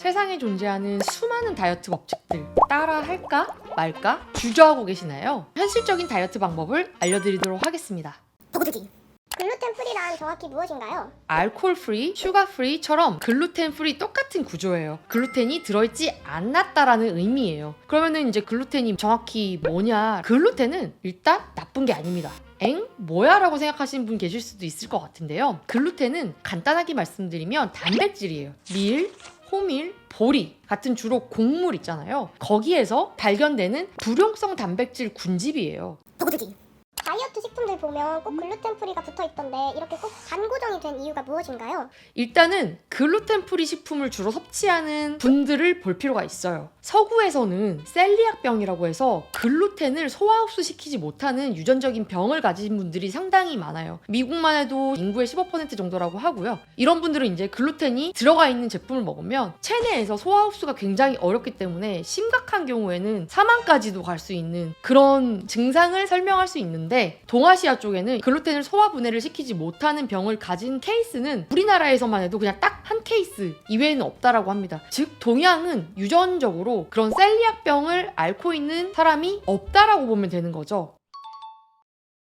세상에 존재하는 수많은 다이어트 법칙들 따라 할까 말까 주저하고 계시나요? 현실적인 다이어트 방법을 알려드리도록 하겠습니다. 보고드기. 글루텐 프리란 정확히 무엇인가요? 알코올 프리, 슈가 프리처럼 글루텐 프리 똑같은 구조예요. 글루텐이 들어있지 않았다라는 의미예요. 그러면은 이제 글루텐이 정확히 뭐냐? 글루텐은 일단 나쁜 게 아닙니다. 엥? 뭐야? 라고 생각하시는 분 계실 수도 있을 것 같은데요. 글루텐은 간단하게 말씀드리면 단백질이에요. 밀, 호밀, 보리 같은 주로 곡물 있잖아요. 거기에서 발견되는 불용성 단백질 군집이에요. 보고드기. 다이어트 식품들 보면 꼭 글루텐 프리가 붙어있던데 이렇게 꼭 단고정이 된 이유가 무엇인가요? 일단은 글루텐 프리 식품을 주로 섭취하는 분들을 볼 필요가 있어요. 서구에서는 셀리악병이라고 해서 글루텐을 소화 흡수시키지 못하는 유전적인 병을 가진 분들이 상당히 많아요. 미국만 해도 인구의 15% 정도라고 하고요. 이런 분들은 이제 글루텐이 들어가 있는 제품을 먹으면 체내에서 소화 흡수가 굉장히 어렵기 때문에 심각한 경우에는 사망까지도 갈 수 있는 그런 증상을 설명할 수 있는데, 동아시아 쪽에는 글루텐을 소화 분해를 시키지 못하는 병을 가진 케이스는 우리나라에서만 해도 그냥 딱 한 케이스 이외에는 없다라고 합니다. 즉 동양은 유전적으로 그런 셀리악병을 앓고 있는 사람이 없다라고 보면 되는 거죠.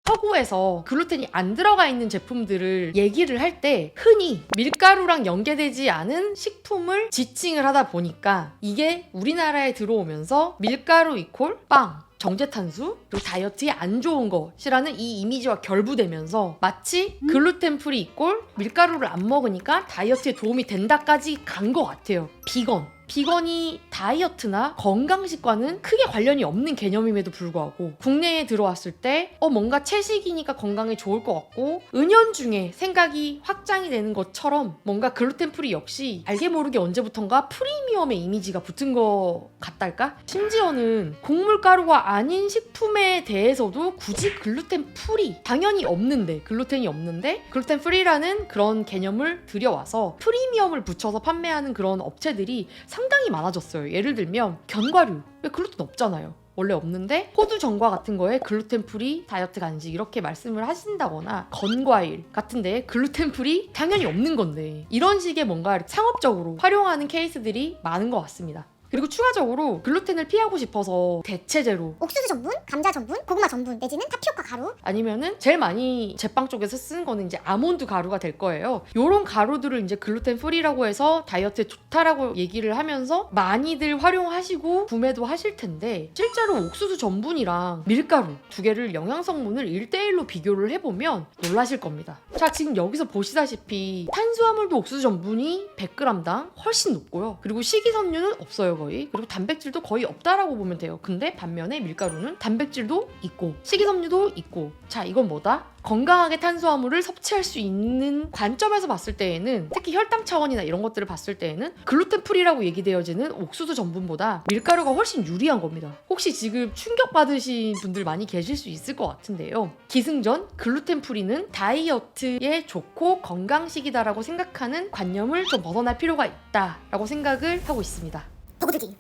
서구에서 글루텐이 안 들어가 있는 제품들을 얘기를 할 때 흔히 밀가루랑 연계되지 않은 식품을 지칭을 하다 보니까 이게 우리나라에 들어오면서 밀가루 이콜 빵, 정제탄수, 그리고 다이어트에 안 좋은 것이라는 이 이미지와 결부되면서 마치 글루텐 프리 이꼴 밀가루를 안 먹으니까 다이어트에 도움이 된다까지 간 것 같아요. 비건이 다이어트나 건강식과는 크게 관련이 없는 개념임에도 불구하고 국내에 들어왔을 때 뭔가 채식이니까 건강에 좋을 것 같고 은연중에 생각이 확장이 되는 것처럼 뭔가 글루텐 프리 역시 알게 모르게 언제부턴가 프리미엄의 이미지가 붙은 것 같달까? 심지어는 곡물가루가 아닌 식품에 대해서도 굳이 글루텐 프리 당연히 없는데 글루텐이 없는데 글루텐 프리라는 그런 개념을 들여와서 프리미엄을 붙여서 판매하는 그런 업체들이 상당히 많아졌어요. 예를 들면 견과류, 왜 글루텐 없잖아요. 원래 없는데 호두 전과 같은 거에 글루텐 프리 다이어트 간식 이렇게 말씀을 하신다거나 건과일 같은 데에 글루텐 프리 당연히 없는 건데 이런 식의 뭔가 상업적으로 활용하는 케이스들이 많은 것 같습니다. 그리고 추가적으로 글루텐을 피하고 싶어서 대체제로 옥수수 전분, 감자 전분, 고구마 전분 내지는 타피오카 가루. 아니면은 제일 많이 제빵 쪽에서 쓰는 거는 이제 아몬드 가루가 될 거예요. 요런 가루들을 이제 글루텐 프리라고 해서 다이어트에 좋다라고 얘기를 하면서 많이들 활용하시고 구매도 하실 텐데 실제로 옥수수 전분이랑 밀가루 두 개를 영양 성분을 1대1로 비교를 해보면 놀라실 겁니다. 자, 지금 여기서 보시다시피 탄수화물도 옥수수 전분이 100g당 훨씬 높고요. 그리고 식이섬유는 없어요. 그리고 단백질도 거의 없다라고 보면 돼요. 근데 반면에 밀가루는 단백질도 있고 식이섬유도 있고, 자, 이건 뭐다? 건강하게 탄수화물을 섭취할 수 있는 관점에서 봤을 때에는, 특히 혈당 차원이나 이런 것들을 봤을 때에는 글루텐 프리라고 얘기되어지는 옥수수 전분보다 밀가루가 훨씬 유리한 겁니다. 혹시 지금 충격받으신 분들 많이 계실 수 있을 것 같은데요. 기승전 글루텐 프리는 다이어트에 좋고 건강식이다라고 생각하는 관념을 좀 벗어날 필요가 있다라고 생각을 하고 있습니다. 보고드기.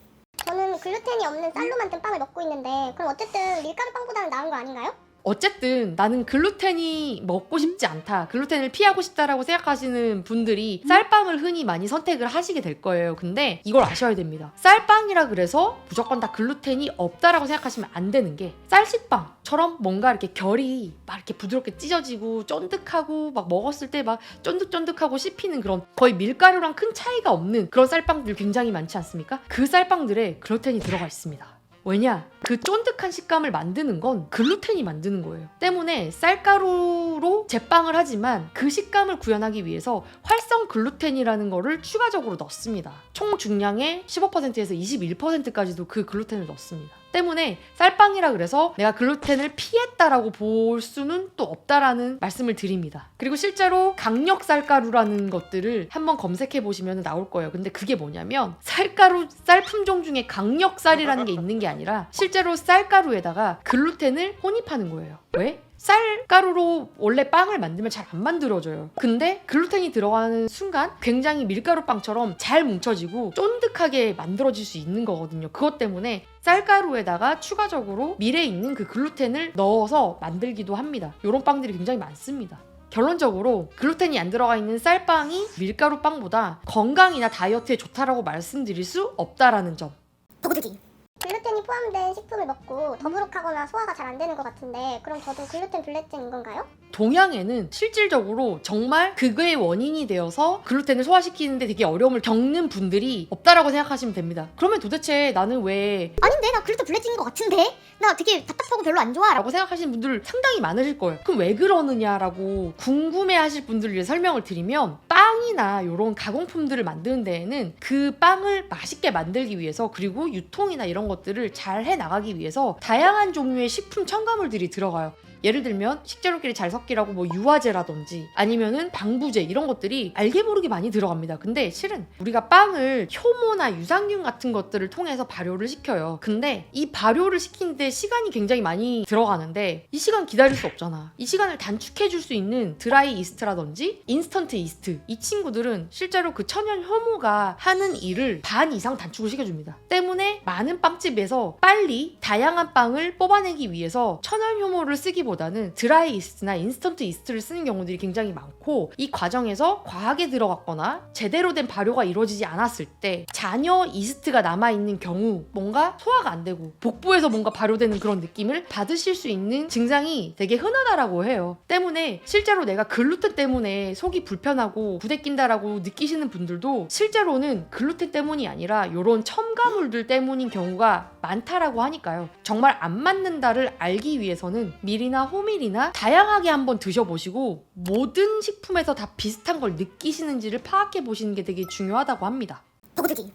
저는 글루텐이 없는 쌀로 만든 빵을 먹고 있는데 그럼 어쨌든 밀가루 빵보다는 나은 거 아닌가요? 어쨌든 나는 글루텐이 먹고 싶지 않다, 글루텐을 피하고 싶다라고 생각하시는 분들이 쌀빵을 흔히 많이 선택을 하시게 될 거예요. 근데 이걸 아셔야 됩니다. 쌀빵이라 그래서 무조건 다 글루텐이 없다라고 생각하시면 안 되는 게, 쌀식빵처럼 뭔가 이렇게 결이 막 이렇게 부드럽게 찢어지고 쫀득하고 막 먹었을 때 막 쫀득쫀득하고 씹히는 그런 거의 밀가루랑 큰 차이가 없는 그런 쌀빵들 굉장히 많지 않습니까? 그 쌀빵들에 글루텐이 들어가 있습니다. 왜냐? 그 쫀득한 식감을 만드는 건 글루텐이 만드는 거예요. 때문에 쌀가루로 제빵을 하지만 그 식감을 구현하기 위해서 활성 글루텐이라는 거를 추가적으로 넣습니다. 총 중량의 15%에서 21%까지도 그 글루텐을 넣습니다. 때문에 쌀빵이라 그래서 내가 글루텐을 피했다라고 볼 수는 또 없다라는 말씀을 드립니다. 그리고 실제로 강력 쌀가루라는 것들을 한번 검색해 보시면 나올 거예요. 근데 그게 뭐냐면 쌀가루, 쌀 품종 중에 강력 쌀이라는 게 있는 게 아니라 실제로 쌀가루에다가 글루텐을 혼입하는 거예요. 왜? 쌀가루로 원래 빵을 만들면 잘 안 만들어져요. 근데 글루텐이 들어가는 순간 굉장히 밀가루빵처럼 잘 뭉쳐지고 쫀득하게 만들어질 수 있는 거거든요. 그것 때문에 쌀가루에다가 추가적으로 밀에 있는 그 글루텐을 넣어서 만들기도 합니다. 이런 빵들이 굉장히 많습니다. 결론적으로 글루텐이 안 들어가 있는 쌀빵이 밀가루 빵보다 건강이나 다이어트에 좋다라고 말씀드릴 수 없다라는 점. 더보기. 글루텐이 포함된 식품을 먹고 더부룩하거나 소화가 잘 안 되는 것 같은데 그럼 저도 글루텐 불내증인 건가요? 동양에는 실질적으로 정말 그거의 원인이 되어서 글루텐을 소화시키는데 되게 어려움을 겪는 분들이 없다라고 생각하시면 됩니다. 그러면 도대체 나는 왜 아닌데 나 글루텐 불내증인 것 같은데? 나 되게 답답하고 별로 안 좋아. 라고 생각하시는 분들 상당히 많으실 거예요. 그럼 왜 그러느냐라고 궁금해하실 분들을 위해 설명을 드리면 빵이나 이런 가공품들을 만드는 데에는 그 빵을 맛있게 만들기 위해서 그리고 유통이나 이런 것들을 잘 해나가기 위해서 다양한 종류의 식품 첨가물들이 들어가요. 예를 들면 식재료끼리 잘 섞이라고 뭐 유화제라든지 아니면은 방부제 이런 것들이 알게 모르게 많이 들어갑니다. 근데 실은 우리가 빵을 효모나 유산균 같은 것들을 통해서 발효를 시켜요. 근데 이 발효를 시키는데 시간이 굉장히 많이 들어가는데 이 시간 기다릴 수 없잖아. 이 시간을 단축해 줄 수 있는 드라이 이스트라든지 인스턴트 이스트, 이 친구들은 실제로 그 천연 효모가 하는 일을 반 이상 단축을 시켜줍니다. 때문에 많은 빵집에서 빨리 다양한 빵을 뽑아내기 위해서 천연 효모를 쓰기보다는 드라이 이스트나 인스턴트 이스트를 쓰는 경우들이 굉장히 많고, 이 과정에서 과하게 들어갔거나 제대로 된 발효가 이루어지지 않았을 때 잔여 이스트가 남아있는 경우 뭔가 소화가 안 되고 복부에서 뭔가 발효되는 그런 느낌을 받으실 수 있는 증상이 되게 흔하다라고 해요. 때문에 실제로 내가 글루텐 때문에 속이 불편하고 부대낀다라고 느끼시는 분들도 실제로는 글루텐 때문이 아니라 이런 첨가물들 때문인 경우가 많다라고 하니까요. 정말 안 맞는다를 알기 위해서는 밀이나 호밀이나 다양하게 한번 드셔보시고 모든 식품에서 다 비슷한 걸 느끼시는지를 파악해 보시는 게 되게 중요하다고 합니다. 더보기.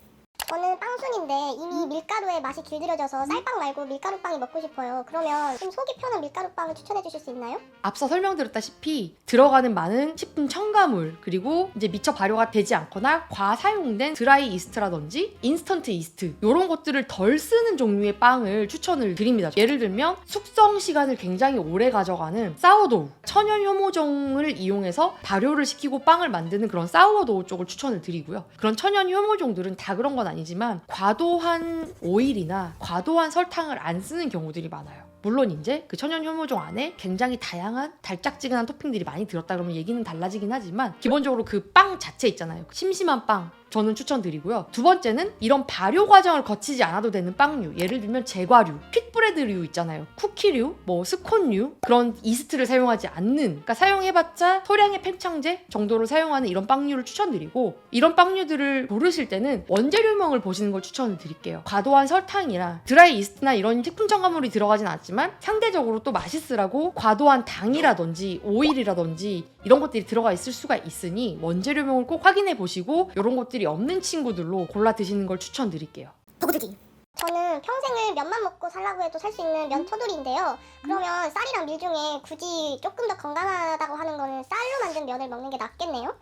저는 빵순인데 이미 밀가루에 맛이 길들여져서 쌀빵 말고 밀가루빵이 먹고 싶어요. 그러면 좀 속이 편한 밀가루빵을 추천해 주실 수 있나요? 앞서 설명드렸다시피 들어가는 많은 식품 첨가물, 그리고 이제 미처 발효가 되지 않거나 과사용된 드라이 이스트라든지 인스턴트 이스트, 이런 것들을 덜 쓰는 종류의 빵을 추천을 드립니다. 예를 들면 숙성 시간을 굉장히 오래 가져가는 사워도우, 천연 효모종을 이용해서 발효를 시키고 빵을 만드는 그런 사워도우 쪽을 추천을 드리고요. 그런 천연 효모종들은 다 그런 건 아니지만 과도한 오일이나 과도한 설탕을 안 쓰는 경우들이 많아요. 물론 이제 그 천연 효모종 안에 굉장히 다양한 달짝지근한 토핑들이 많이 들었다 그러면 얘기는 달라지긴 하지만 기본적으로 그 빵 자체 있잖아요. 심심한 빵 저는 추천드리고요. 두 번째는 이런 발효 과정을 거치지 않아도 되는 빵류, 예를 들면 제과류, 퀵브레드류 있잖아요. 쿠키류, 뭐 스콘류, 그런 이스트를 사용하지 않는, 그러니까 사용해봤자 소량의 팽창제 정도로 사용하는 이런 빵류를 추천드리고, 이런 빵류들을 고르실 때는 원재료명을 보시는 걸 추천을 드릴게요. 과도한 설탕이나 드라이 이스트나 이런 식품 첨가물이 들어가진 않지만 상대적으로 또 맛있으라고 과도한 당이라든지 오일이라든지 이런 것들이 들어가 있을 수가 있으니 원재료명을 꼭 확인해 보시고 이런 것들이 없는 친구들로 골라 드시는 걸 추천드릴게요. 더보기. 저는 평생을 면만 먹고 살라고 해도 살 수 있는 면 터돌인데요. 그러면 쌀이랑 밀 중에 굳이 조금 더 건강하다고 하는 거는 쌀로 만든 면을 먹는 게 낫겠네요?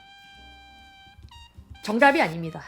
정답이 아닙니다.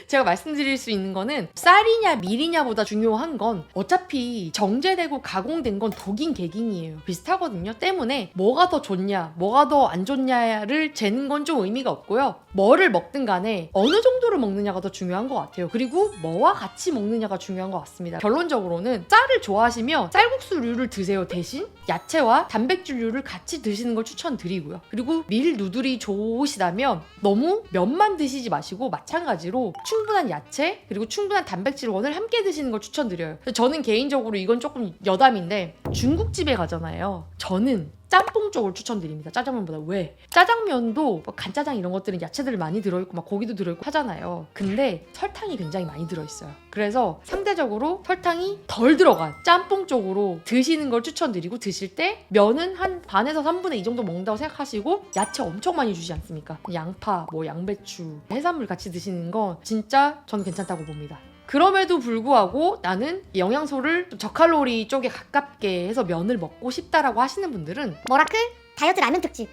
제가 말씀드릴 수 있는 거는 쌀이냐 밀이냐보다 중요한 건 어차피 정제되고 가공된 건 독인 객인이에요. 비슷하거든요. 때문에 뭐가 더 좋냐 뭐가 더 안 좋냐를 재는 건 좀 의미가 없고요. 뭐를 먹든 간에 어느 정도를 먹느냐가 더 중요한 것 같아요. 그리고 뭐와 같이 먹느냐가 중요한 것 같습니다. 결론적으로는 쌀을 좋아하시면 쌀국수류를 드세요. 대신 야채와 단백질류를 같이 드시는 걸 추천드리고요. 그리고 밀 누들이 좋으시다면 너무 면만 드시지 마시고 마찬가지로 충분한 야채 그리고 충분한 단백질원을 함께 드시는 걸 추천드려요. 저는 개인적으로 이건 조금 여담인데 중국집에 가잖아요. 저는 짬뽕 쪽을 추천드립니다. 짜장면보다. 왜? 짜장면도 뭐 간짜장 이런 것들은 야채들 많이 들어있고 막 고기도 들어있고 하잖아요. 근데 설탕이 굉장히 많이 들어있어요. 그래서 상대적으로 설탕이 덜 들어간 짬뽕 쪽으로 드시는 걸 추천드리고, 드실 때 면은 한 반에서 3분의 2 정도 먹는다고 생각하시고 야채 엄청 많이 주지 않습니까? 양파, 뭐 양배추, 해산물 같이 드시는 건 진짜 저는 괜찮다고 봅니다. 그럼에도 불구하고 나는 영양소를 좀 저칼로리 쪽에 가깝게 해서 면을 먹고 싶다라고 하시는 분들은 머라클 다이어트 라면 특집.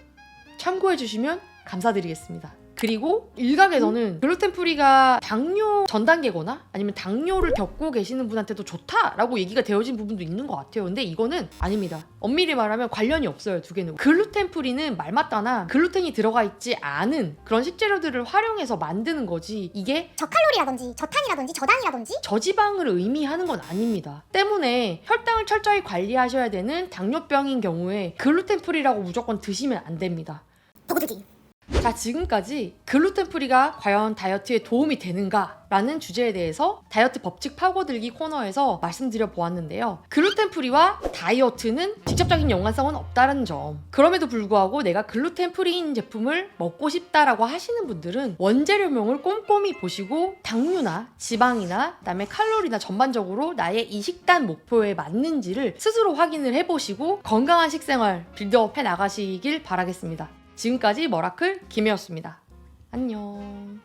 참고해 주시면 감사드리겠습니다. 그리고 일각에서는 글루텐 프리가 당뇨 전 단계거나 아니면 당뇨를 겪고 계시는 분한테도 좋다라고 얘기가 되어진 부분도 있는 것 같아요. 근데 이거는 아닙니다. 엄밀히 말하면 관련이 없어요, 두 개는. 글루텐 프리는 말맞다나 글루텐이 들어가 있지 않은 그런 식재료들을 활용해서 만드는 거지, 이게 저칼로리라든지 저탄이라든지 저당이라든지 저지방을 의미하는 건 아닙니다. 때문에 혈당을 철저히 관리하셔야 되는 당뇨병인 경우에 글루텐 프리라고 무조건 드시면 안 됩니다. 도구두기. 자, 지금까지 글루텐 프리가 과연 다이어트에 도움이 되는가? 라는 주제에 대해서 다이어트 법칙 파고들기 코너에서 말씀드려 보았는데요. 글루텐 프리와 다이어트는 직접적인 연관성은 없다는 점. 그럼에도 불구하고 내가 글루텐 프리인 제품을 먹고 싶다라고 하시는 분들은 원재료명을 꼼꼼히 보시고 당류나 지방이나 그다음에 칼로리나 전반적으로 나의 이 식단 목표에 맞는지를 스스로 확인을 해보시고 건강한 식생활 빌드업 해 나가시길 바라겠습니다. 지금까지 머라클 김혜였습니다. 안녕.